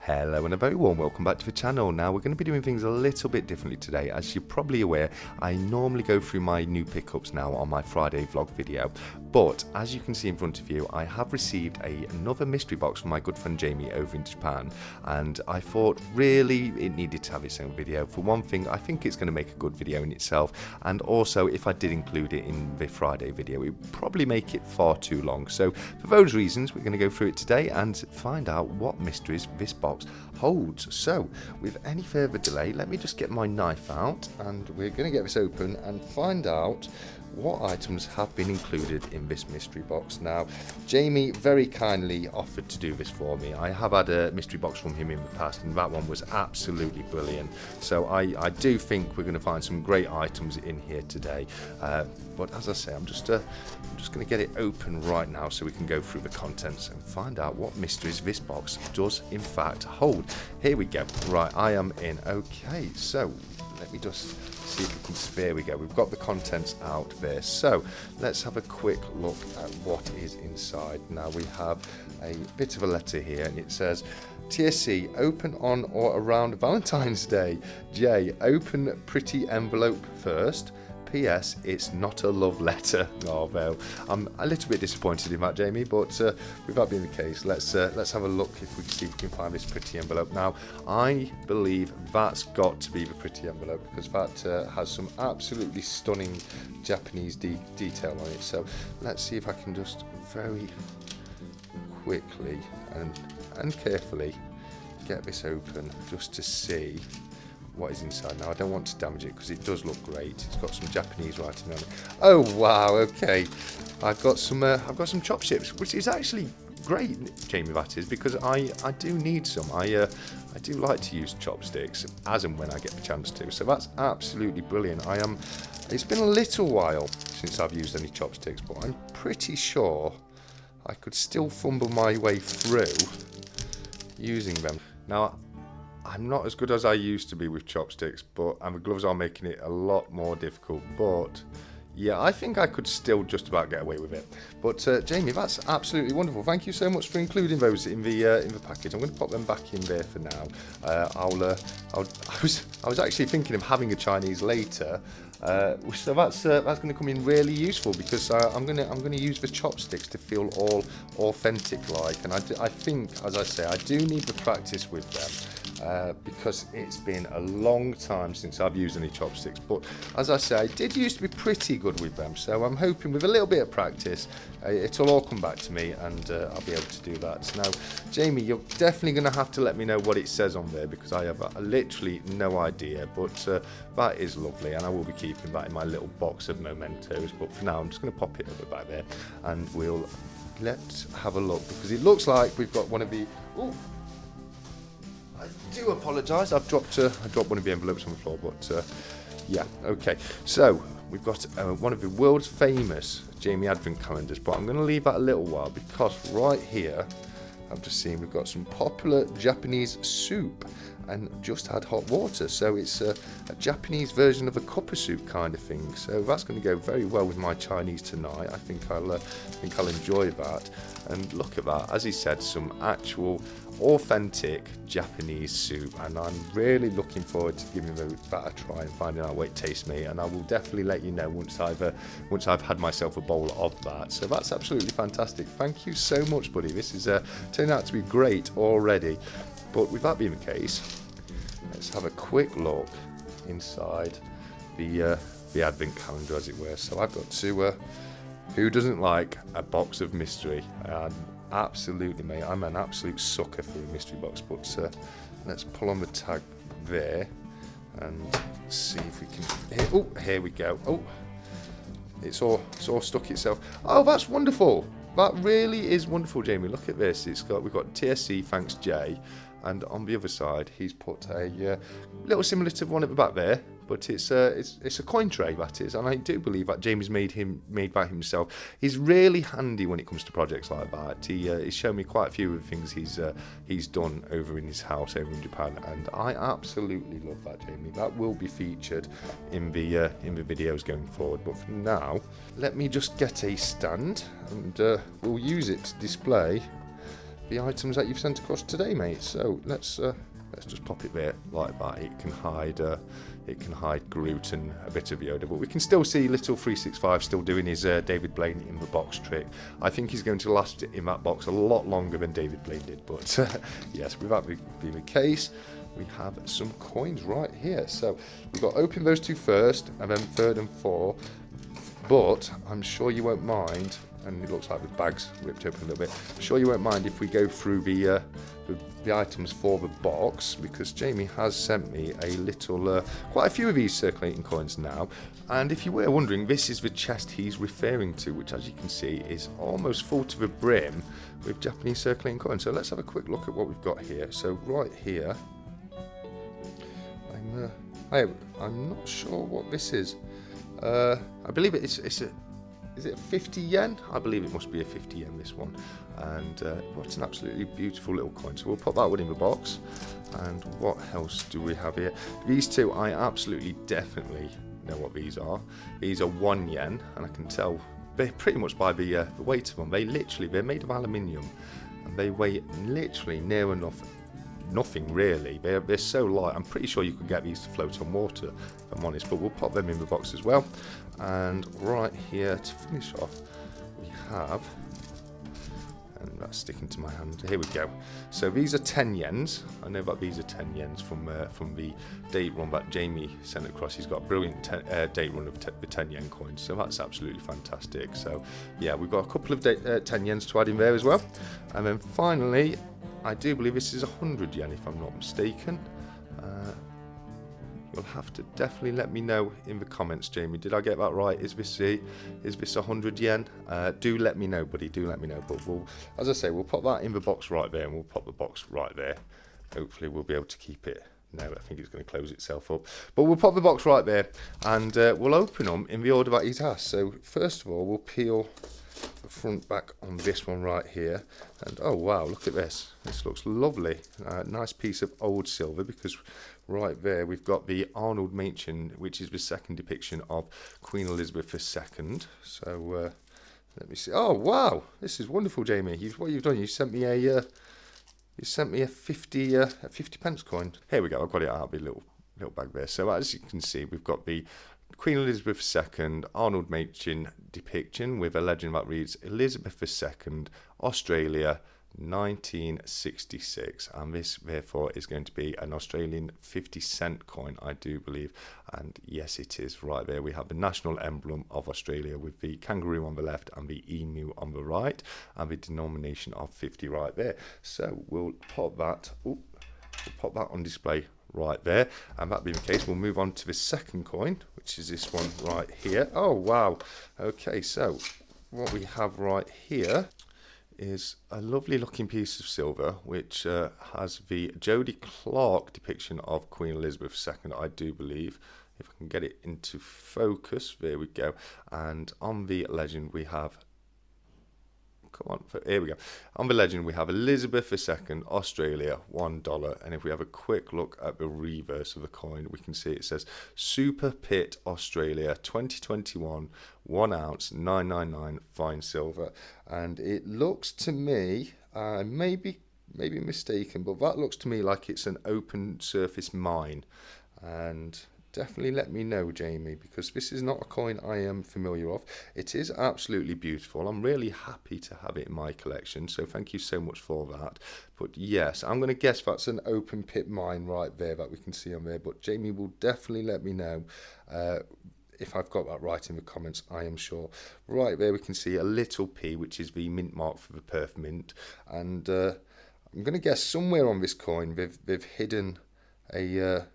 Hello and a very warm welcome back to the channel. Now we're going to be doing things a little bit differently today. As you're probably aware, I normally go through my new pickups now on my Friday vlog video, but as you can see in front of you, I have received another mystery box from my good friend Jamie over in Japan, and I thought really it needed to have its own video. For one thing, I think it's going to make a good video in itself, and also if I did include it in the Friday video, it would probably make it far too long. So for those reasons, we're going to go through it today and find out what mysteries this box holds. So with any further delay, let me just get my knife out and we're going to get this open and find out what items have been included in this mystery box. Now, Jamie very kindly offered to do this for me. I have had a mystery box from him in the past, and that one was absolutely brilliant. So I do think we're going to find some great items in here today. But as I say, I'm just going to get it open right now so we can go through the contents and find out what mysteries this box does in fact hold. Here we go. Right, I am in. Okay, so let me just see if we can, there we go, we've got the contents out there. So let's have a quick look at what is inside. Now we have a bit of a letter here and it says, TSC, open on or around Valentine's Day. J, open pretty envelope first. P.S. It's not a love letter. Oh well, I'm a little bit disappointed in that, Jamie. But with that being the case, let's have a look if we can see if we can find this pretty envelope. Now, I believe that's got to be the pretty envelope because that has some absolutely stunning Japanese detail on it. So let's see if I can just very quickly and carefully get this open just to see what is inside. Now I don't want to damage it because it does look great. It's got some Japanese writing on it. Oh wow, okay. I've got some chopsticks, which is actually great, Jamie, that is, because I do need some. I do like to use chopsticks as and when I get the chance to. So that's absolutely brilliant. It's been a little while since I've used any chopsticks, but I'm pretty sure I could still fumble my way through using them. Now, I'm not as good as I used to be with chopsticks, and the gloves are making it a lot more difficult. But yeah, I think I could still just about get away with it. But Jamie, that's absolutely wonderful. Thank you so much for including those in the package. I'm going to pop them back in there for now. I was actually thinking of having a Chinese later. So that's going to come in really useful because I'm going to use the chopsticks to feel all authentic like, and I think, as I say, I do need the practice with them. Because it's been a long time since I've used any chopsticks, but as I say, I did used to be pretty good with them, so I'm hoping with a little bit of practice it'll all come back to me and I'll be able to do that. Now, Jamie, you're definitely going to have to let me know what it says on there because I have literally no idea, but that is lovely and I will be keeping that in my little box of mementos. But for now, I'm just going to pop it over back there and let's have a look because it looks like we've got one of the... Ooh, I do apologise, I dropped one of the envelopes on the floor, but yeah, okay. So, we've got one of the world's famous Jamie Advent calendars, but I'm going to leave that a little while because right here, I've just seen we've got some popular Japanese soup and just had hot water. So it's a Japanese version of a cup of soup kind of thing. So that's going to go very well with my Chinese tonight. I think I'll enjoy that. And look at that, as he said, some actual authentic Japanese soup, and I'm really looking forward to giving that a try and finding out what it tastes me. And I will definitely let you know once I've had myself a bowl of that. So that's absolutely fantastic. Thank you so much, buddy. This is turned out to be great already. But with that being the case, let's have a quick look inside the advent calendar, as it were. So I've got to. Who doesn't like a box of mystery? Absolutely, mate. I'm an absolute sucker for a mystery box. But let's pull on the tag there and see if we can. Oh, here we go. Oh, it's all stuck itself. Oh, that's wonderful. That really is wonderful, Jamie. Look at this. We've got TSC, thanks Jay, and on the other side he's put a little similar to the one at the back there, but it's a coin tray, that is, and I do believe that Jamie's made by himself. He's really handy when it comes to projects like that. He's shown me quite a few of the things he's done over in his house over in Japan, and I absolutely love that, Jamie. That will be featured in the videos going forward. But for now, let me just get a stand and we'll use it to display the items that you've sent across today, mate. So let's just pop it there like that. It can hide Groot and a bit of Yoda, but we can still see little 365 still doing his David Blaine in the box trick. I think he's going to last in that box a lot longer than David Blaine did, but yes, with that being the case, we have some coins right here. So we've got to open those two first, and then third and fourth, but I'm sure you won't mind, and it looks like the bag's ripped open a little bit, I'm sure you won't mind if we go through the items for the box, because Jamie has sent me a little, quite a few of these circulating coins now, and if you were wondering, this is the chest he's referring to, which as you can see is almost full to the brim with Japanese circulating coins. So let's have a quick look at what we've got here. So right here, I'm not sure what this is. I believe is it 50 yen? I believe it must be a 50 yen, this one. And what's an absolutely beautiful little coin. So we'll pop that one in the box. And what else do we have here? These two, I absolutely definitely know what these are. These are 1 yen, and I can tell pretty much by the weight of them. They're made of aluminium, and they weigh literally near enough nothing really. They're so light. I'm pretty sure you could get these to float on water, if I'm honest, but we'll pop them in the box as well. And right here to finish off, we have, and that's sticking to my hand, here we go. So these are 10 yens. I know that these are 10 yens from the date run that Jamie sent across. He's got a brilliant date run of the 10 yen coins, so that's absolutely fantastic. So yeah, we've got a couple of 10 yens to add in there as well. And then finally, I do believe this is 100 yen, if I'm not mistaken. You'll have to definitely let me know in the comments, Jamie. Did I get that right? Is this 100 yen? Do let me know, buddy. Do let me know. But as I say, we'll pop that in the box right there, and we'll pop the box right there. Hopefully, we'll be able to keep it. No, I think it's going to close itself up. But we'll pop the box right there, and we'll open them in the order that he's asked. So first of all, we'll peel the front back on this one right here, and oh wow, look at this. This looks lovely. Nice piece of old silver, because right there we've got the Arnold Machen, which is the second depiction of Queen Elizabeth II. So let me see. Oh wow, this is wonderful, Jamie. What you've done, you sent me a 50 pence coin. Here we go. I've got it out of the little bag there. So as you can see, we've got the Queen Elizabeth II Arnold Machen depiction with a legend that reads Elizabeth II, Australia, 1966, and this therefore is going to be an Australian 50-cent coin, I do believe. And yes, it is right there. We have the national emblem of Australia with the kangaroo on the left and the emu on the right, and the denomination of 50 right there. So we'll pop that on display right there, and that being the case, we'll move on to the second coin, which is this one right here. Oh wow, okay, so what we have right here is a lovely looking piece of silver, which has the Jodie Clark depiction of Queen Elizabeth II, I do believe, if I can get it into focus. There we go. And on the legend we have, here we go. On the legend we have Elizabeth II, Australia, $1. And if we have a quick look at the reverse of the coin, we can see it says Super Pit Australia 2021, 1 ounce, 999 fine silver. And it looks to me, maybe mistaken, but that looks to me like it's an open surface mine. And definitely let me know, Jamie, because this is not a coin I am familiar of. It is absolutely beautiful. I'm really happy to have it in my collection, so thank you so much for that. But yes, I'm going to guess that's an open pit mine right there that we can see on there, but Jamie will definitely let me know if I've got that right in the comments, I am sure. Right there we can see a little P, which is the mint mark for the Perth Mint, and I'm going to guess somewhere on this coin they've hidden a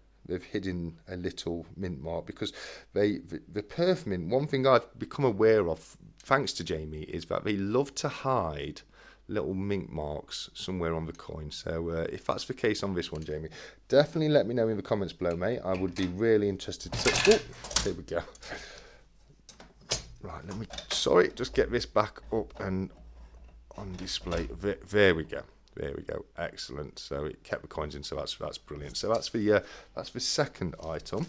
little mint mark, because the Perth Mint, one thing I've become aware of thanks to Jamie, is that they love to hide little mint marks somewhere on the coin. So if that's the case on this one, Jamie, definitely let me know in the comments below, mate. I would be really interested to... Oh, there we go. Right, let me just get this back up and on display. There we go. There we go. Excellent. So it kept the coins in, so that's brilliant. So that's the second item,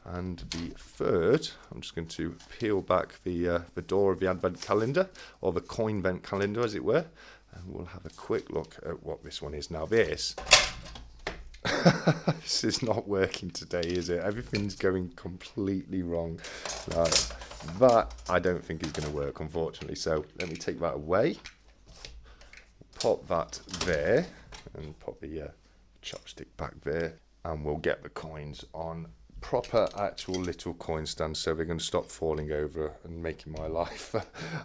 and the third, I'm just going to peel back the door of the advent calendar, or the coin vent calendar, as it were. and we'll have a quick look at what this one is. Now this, this is not working today, is it? Everything's going completely wrong. Now, that I don't think is going to work, unfortunately. So let me take that away. Pop that there, and pop the chopstick back there, and we'll get the coins on proper actual little coin stands, so they're going to stop falling over and making my life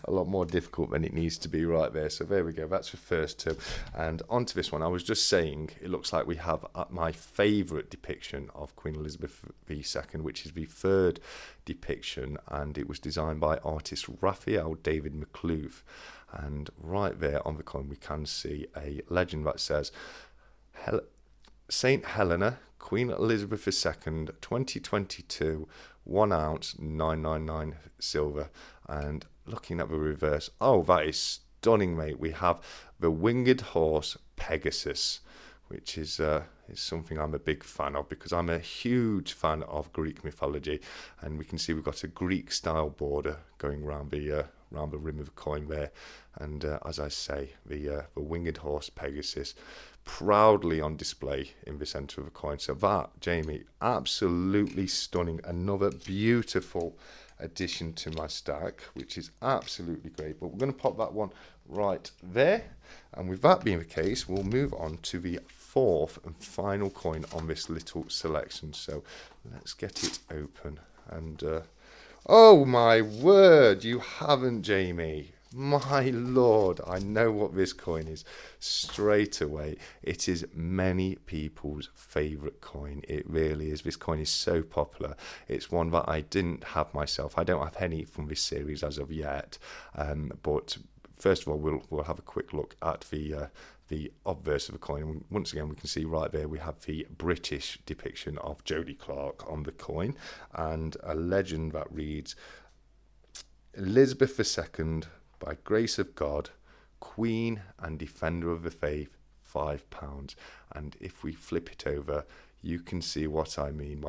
a lot more difficult than it needs to be right there. So there we go, that's the first two. And onto this one, I was just saying, it looks like we have my favourite depiction of Queen Elizabeth II, which is the third depiction, and it was designed by artist Raphael David McClure. And right there on the coin we can see a legend that says Saint Helena, Queen Elizabeth II, 2022, 1 ounce, 999 silver. And looking at the reverse, oh, that is stunning, mate. We have the winged horse Pegasus, which is something I'm a big fan of, because I'm a huge fan of Greek mythology. And we can see we've got a Greek style border going around the rim of the coin there. And as I say, the winged horse Pegasus proudly on display in the centre of the coin. So that, Jamie, absolutely stunning. Another beautiful addition to my stack, which is absolutely great. But we're going to pop that one right there. And with that being the case, we'll move on to the fourth and final coin on this little selection. So let's get it open. And oh my word, you haven't, Jamie. My lord, I know what this coin is straight away. It is many people's favourite coin. It really is. This coin is so popular. It's one that I didn't have myself. I don't have any from this series as of yet. But first of all, we'll have a quick look at the obverse of the coin. And once again, we can see right there we have the British depiction of Jodie Clark on the coin, and a legend that reads, Elizabeth II, by grace of God, Queen and Defender of the Faith, £5. And if we flip it over, you can see what I mean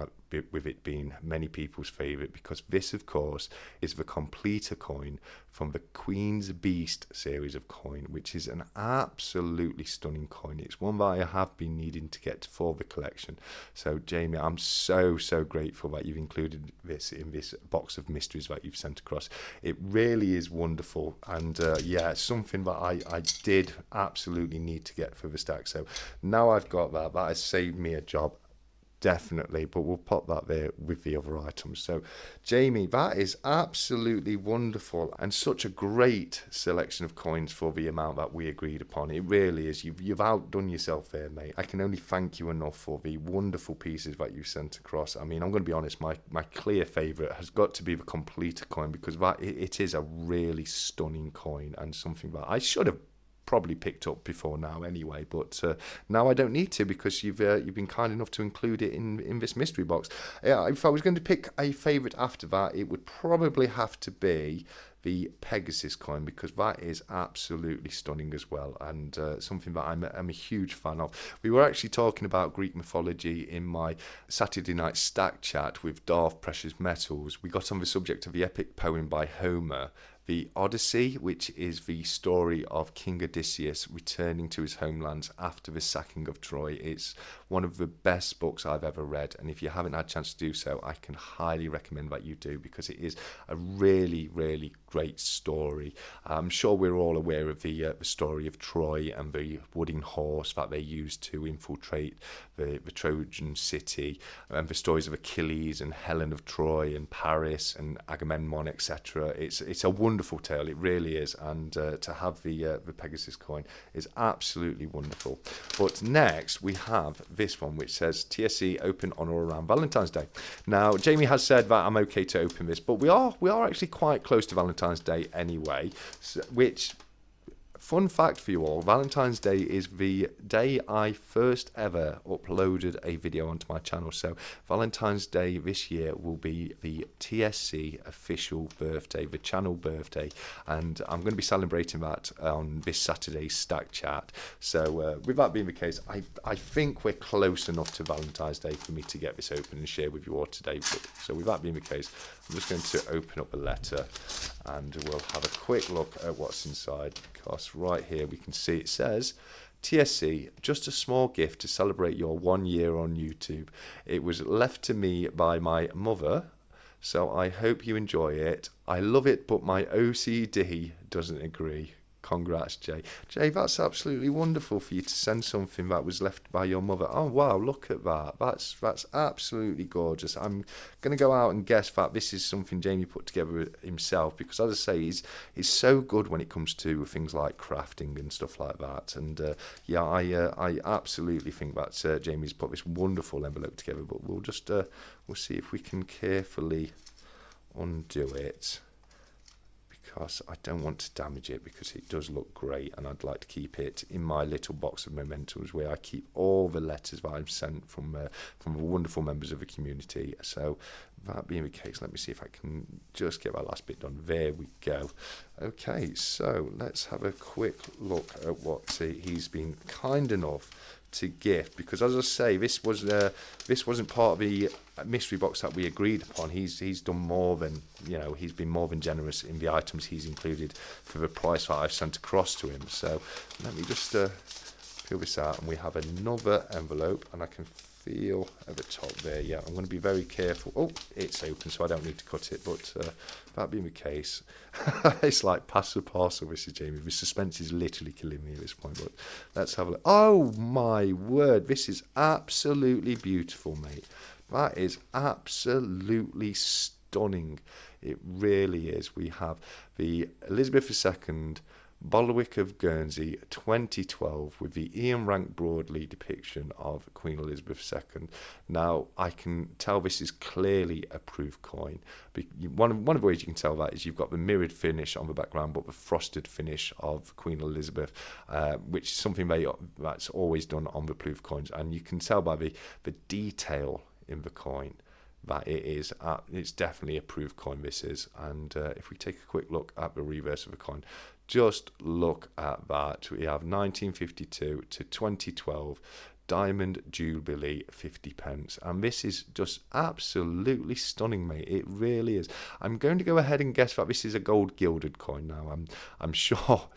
with it being many people's favourite, because this, of course, is the completer coin from the Queen's Beast series of coin, which is an absolutely stunning coin. It's one that I have been needing to get for the collection. So, Jamie, I'm so grateful that you've included this in this box of mysteries that you've sent across. It really is wonderful, and yeah, something that I did absolutely need to get for the stack. So now I've got that has saved me a job. Definitely, but we'll pop that there with the other items. So, Jamie, that is absolutely wonderful, and such a great selection of coins for the amount that we agreed upon. It really is. You've outdone yourself there, mate. I can only thank you enough for the wonderful pieces that you sent across. I mean, I'm going to be honest, my clear favourite has got to be the completer coin, because it is a really stunning coin, and something that I should have probably picked up before now anyway, but now I don't need to, because you've been kind enough to include it in this mystery box. If I was going to pick a favourite after that, it would probably have to be the Pegasus coin, because that is absolutely stunning as well, and something that I'm a huge fan of. We were actually talking about Greek mythology in my Saturday night stack chat with Darth Precious Metals. We got on the subject of the epic poem by Homer, the Odyssey, which is the story of King Odysseus returning to his homelands after the sacking of Troy. It's one of the best books I've ever read, and if you haven't had a chance to do so, I can highly recommend that you do, because it is a really great story. I'm sure we're all aware of the story of Troy and the wooden horse that they used to infiltrate the Trojan city, and the stories of Achilles and Helen of Troy and Paris and Agamemnon, etc. It's a wonderful tale, it really is, and to have the Pegasus coin is absolutely wonderful. But next we have this one, which says TSC open on or around Valentine's Day. Now, Jamie has said that I'm okay to open this, but we are actually quite close to Valentine's Day anyway, which, fun fact for you all, Valentine's Day is the day I first ever uploaded a video onto my channel. So Valentine's Day this year will be the TSC official birthday, the channel birthday, and I'm going to be celebrating that on this Saturday's stack chat. So with that being the case, I think we're close enough to Valentine's Day for me to get this open and share with you all today. So with that being the case, I'm just going to open up a letter and we'll have a quick look at what's inside. Gosh, right here we can see it says, TSC, just a small gift to celebrate your 1 year on YouTube. It was left to me by my mother, so I hope you enjoy it. I love it, but my OCD doesn't agree. Congrats, Jay. Jay, that's absolutely wonderful for you to send something that was left by your mother. Oh, wow, look at that. That's absolutely gorgeous. I'm going to go out and guess that this is something Jamie put together himself because, as I say, he's so good when it comes to things like crafting and stuff like that. And, I absolutely think that Jamie's put this wonderful envelope together, but we'll just we'll see if we can carefully undo it, because I don't want to damage it because it does look great and I'd like to keep it in my little box of mementos where I keep all the letters that I've sent from the wonderful members of the community. So that being the case, let me see if I can just get that last bit done. There we go. Okay, so let's have a quick look at what he's been kind enough to gift, because as I say, this wasn't part of the mystery box that we agreed upon. He's done more than, he's been more than generous in the items he's included for the price that I've sent across to him. So let me just peel this out, and we have another envelope, and I can feel at the top there. Yeah, I'm going to be very careful. Oh, it's open, so I don't need to cut it, but that being the case, it's like pass the parcel, Mrs. Jamie. The suspense is literally killing me at this point, but let's have a look. Oh my word, this is absolutely beautiful, mate. That is absolutely stunning. It really is. We have the Elizabeth II Bolwick of Guernsey 2012 with the Ian Rank Broadley depiction of Queen Elizabeth II. Now, I can tell this is clearly a proof coin. One of the ways you can tell that is you've got the mirrored finish on the background, but the frosted finish of Queen Elizabeth, which is something that's always done on the proof coins. And you can tell by the detail in the coin that it's definitely a proof coin, this is. And if we take a quick look at the reverse of the coin, just look at that. We have 1952 to 2012 Diamond Jubilee 50 pence, and this is just absolutely stunning, mate. It really is. I'm going to go ahead and guess that this is a gold gilded coin now. I'm sure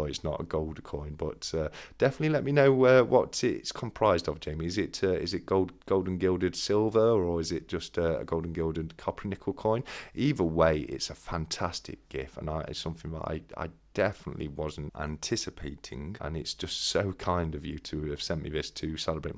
it's not a gold coin, but definitely let me know what it's comprised of, Jamie. Is it golden gilded silver, or is it just a golden gilded copper nickel coin? Either way, it's a fantastic gift, and it's something that I definitely wasn't anticipating, and it's just so kind of you to have sent me this to celebrate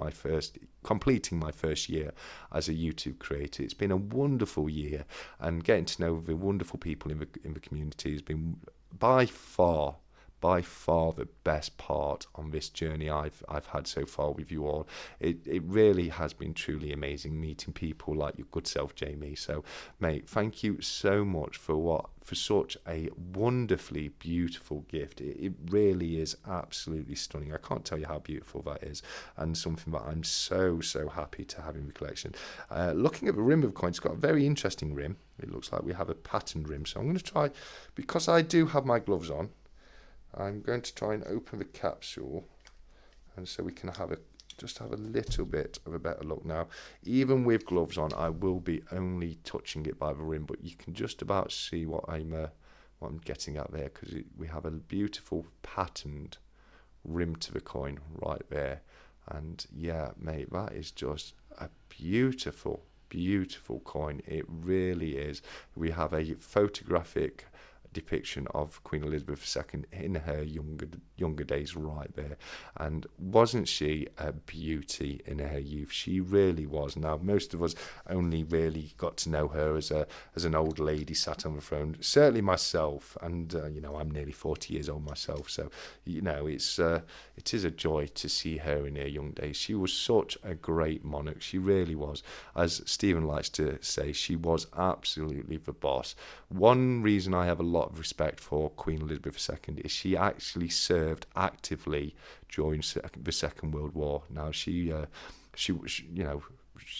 completing my first year as a YouTube creator. It's been a wonderful year, and getting to know the wonderful people in the community has been by far the best part on this journey I've had so far with you all. It really has been truly amazing meeting people like your good self, Jamie. So, mate, thank you so much for such a wonderfully beautiful gift. It really is absolutely stunning. I can't tell you how beautiful that is, and something that I'm so happy to have in the collection. Looking at the rim of the coin, it's got a very interesting rim. It looks like we have a patterned rim, so I'm going to try, because I do have my gloves on, I'm going to try and open the capsule, and so we can just have a little bit of a better look. Now, even with gloves on, I will be only touching it by the rim, but you can just about see what I'm getting at there, because we have a beautiful patterned rim to the coin right there. And yeah, mate, that is just a beautiful coin. It really is. We have a photographic depiction of Queen Elizabeth II in her younger days right there, and wasn't she a beauty in her youth? She really was. Now, most of us only really got to know her as an old lady sat on the throne, certainly myself, and I'm nearly 40 years old myself, so it is a joy to see her in her young days. She was such a great monarch. She really was. As Stephen likes to say, she was absolutely the boss. One reason I have a lot of respect for Queen Elizabeth II is she actually served actively during the Second World War. Now, she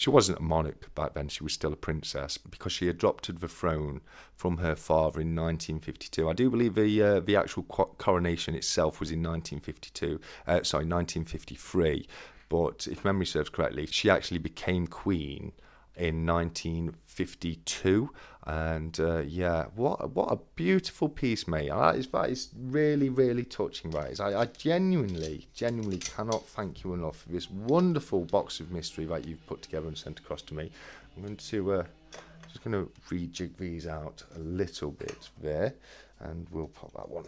wasn't a monarch back then. She was still a princess, because she adopted the throne from her father in 1952. I do believe the actual coronation itself was in 1953. But if memory serves correctly, she actually became queen in 1952. And yeah, what a beautiful piece, mate. That is really, really touching, right? I genuinely cannot thank you enough for this wonderful box of mystery that you've put together and sent across to me. I'm going to just going to rejig these out a little bit there, and we'll pop that one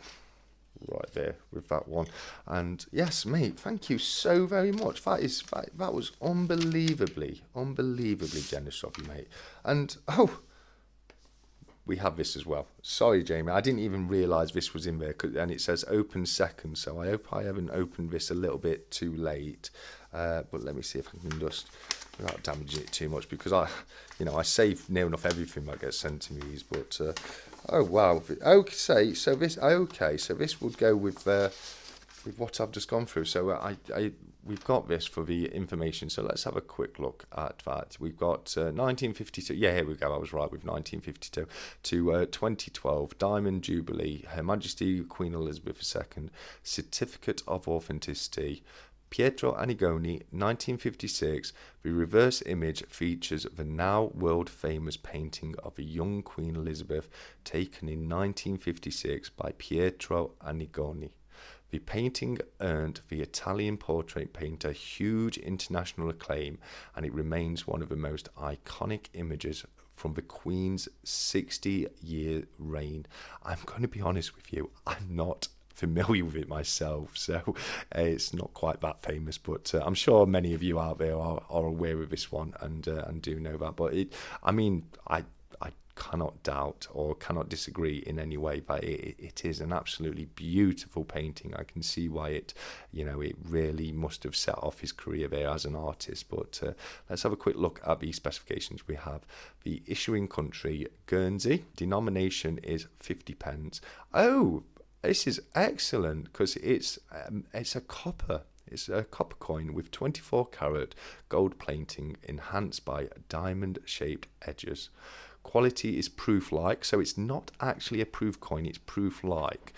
right there with that one. And yes, mate, thank you so very much. That was unbelievably generous of you, mate. And oh, we have this as well. Sorry, Jamie, I didn't even realise this was in there, and it says open second, so I hope I haven't opened this a little bit too late. But let me see if I can just, without damaging it too much, because I save near enough everything that gets sent to me. But oh wow, okay, so this would go with what I've just gone through. So we've got this for the information, so let's have a quick look at that. We've got 1952, yeah, here we go, I was right with 1952, to 2012, Diamond Jubilee, Her Majesty Queen Elizabeth II, Certificate of Authenticity, Pietro Annigoni, 1956. The reverse image features the now world-famous painting of a young Queen Elizabeth taken in 1956 by Pietro Annigoni. The painting earned the Italian portrait painter huge international acclaim, and it remains one of the most iconic images from the Queen's 60-year reign. I'm going to be honest with you, I'm not familiar with it myself, so it's not quite that famous, but I'm sure many of you out there are aware of this one and do know that. But I cannot doubt or cannot disagree in any way that it is an absolutely beautiful painting. I can see why it really must have set off his career there as an artist. But let's have a quick look at the specifications. We have the issuing country, Guernsey. Denomination is 50 pence. Oh, this is excellent because it's a copper. It's a copper coin with 24 carat gold plating enhanced by diamond-shaped edges. Quality is proof-like, so it's not actually a proof coin, it's proof-like,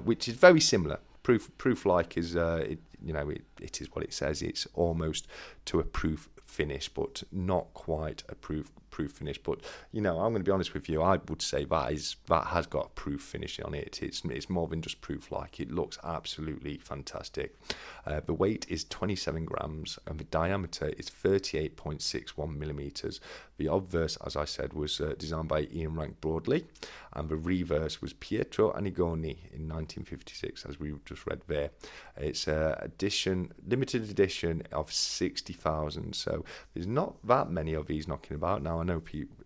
which is very similar. Proof-like is, it is what it says. It's almost to a proof finish, but not quite a proof finish. But I'm going to be honest with you, I would say that has got a proof finish on it. It's more than just proof like. It looks absolutely fantastic. The weight is 27 grams and the diameter is 38.61 millimeters. The obverse, as I said, was designed by Ian Rank Broadley, and the reverse was Pietro Annigoni in 1956, as we just read there. It's limited edition of 60,000, so there's not that many of these knocking about. Now, I know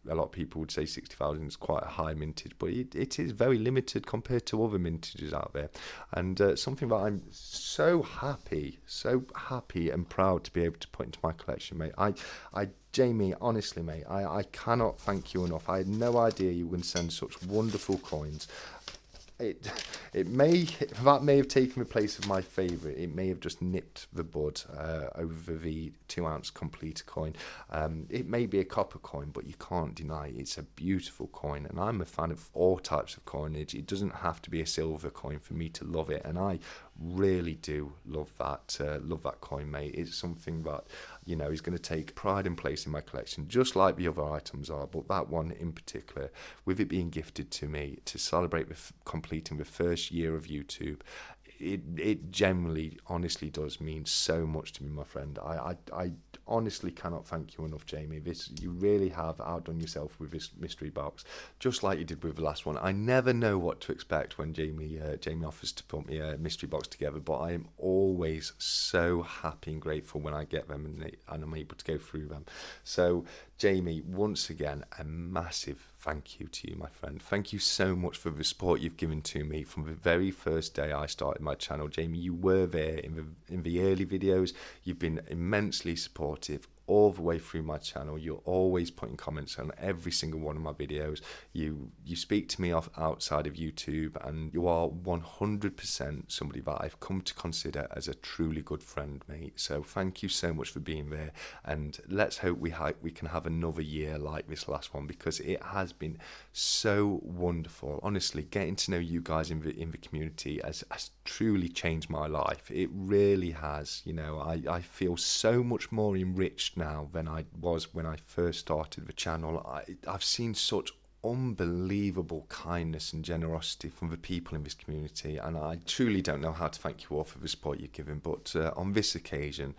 a lot of people would say 60,000 is quite a high mintage, but it is very limited compared to other mintages out there, and something that I'm so happy and proud to be able to put into my collection, mate. Jamie, honestly, mate, I cannot thank you enough. I had no idea you would send such wonderful coins. That may have taken the place of my favourite. It may have just nipped the bud over the 2-ounce complete coin. It may be a copper coin, but you can't deny it's a beautiful coin, and I'm a fan of all types of coinage. It doesn't have to be a silver coin for me to love it, and I really do love that coin, mate. It's something that is going to take pride and place in my collection, just like the other items are, but that one in particular, with it being gifted to me to celebrate with completing the first year of YouTube, it generally, honestly does mean so much to me, my friend. I honestly cannot thank you enough, Jamie. You really have outdone yourself with this mystery box, just like you did with the last one. I never know what to expect when Jamie offers to put me a mystery box together, but I am always so happy and grateful when I get them and I'm able to go through them. So, Jamie, once again, a massive thank you to you, my friend. Thank you so much for the support you've given to me from the very first day I started my channel. Jamie, you were there in the early videos. You've been immensely supportive all the way through my channel. You're always putting comments on every single one of my videos. You speak to me outside of YouTube, and you are 100% somebody that I've come to consider as a truly good friend, mate. So thank you so much for being there, and let's hope we can have another year like this last one, because it has been so wonderful. Honestly, getting to know you guys in the community has truly changed my life. It really has. I feel so much more enriched now than I was when I first started the channel. I've seen such unbelievable kindness and generosity from the people in this community, and I truly don't know how to thank you all for the support you've given, but on this occasion,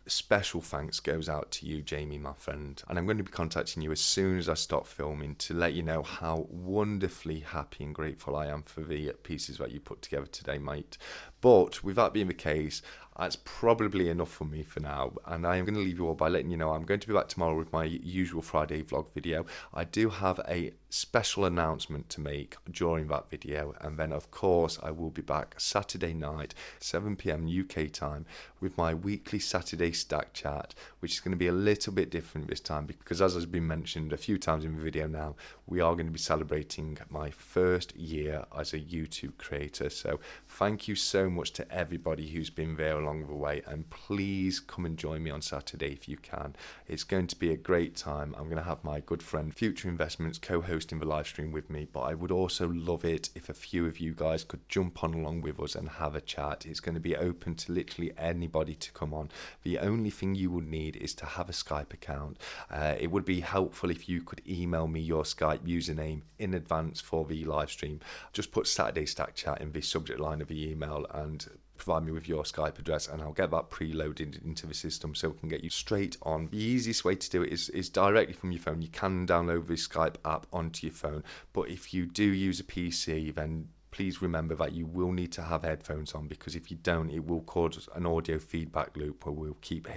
special thanks goes out to you, Jamie, my friend. And I'm going to be contacting you as soon as I stop filming to let you know how wonderfully happy and grateful I am for the pieces that you put together today, mate. But with that being the case, that's probably enough for me for now, and I am going to leave you all by letting you know I'm going to be back tomorrow with my usual Friday vlog video. I do have a special announcement to make during that video, and then of course I will be back Saturday night, 7 p.m. UK time, with my weekly Saturday stack chat, which is going to be a little bit different this time because, as has been mentioned a few times in the video now, we are going to be celebrating my first year as a YouTube creator. So thank you so much to everybody who's been there along the way, and please come and join me on Saturday if you can. It's going to be a great time. I'm going to have my good friend Future Investments co-hosting the live stream with me, but I would also love it if a few of you guys could jump on along with us and have a chat. It's going to be open to literally anybody to come on. The only thing you would need is to have a Skype account. It would be helpful if you could email me your Skype username in advance for the live stream. Just put Saturday Stack Chat in the subject line of the email and provide me with your Skype address, and I'll get that preloaded into the system so we can get you straight on. The easiest way to do it is directly from your phone. You can download the Skype app onto your phone, but if you do use a PC, then please remember that you will need to have headphones on, because if you don't, it will cause an audio feedback loop where we'll keep,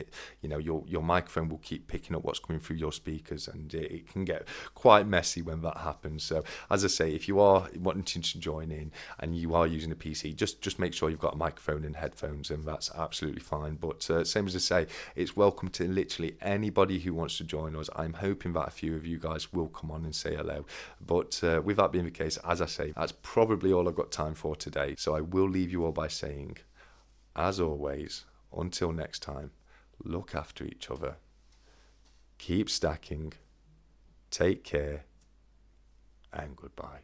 your microphone will keep picking up what's coming through your speakers, and it can get quite messy when that happens. So as I say, if you are wanting to join in and you are using a PC, just make sure you've got a microphone and headphones, and that's absolutely fine. But same as I say, it's welcome to literally anybody who wants to join us. I'm hoping that a few of you guys will come on and say hello. But with that being the case, as I say, that's probably all I've got time for today. So I will leave you all by saying, as always, until next time, look after each other, keep stacking, take care, and goodbye.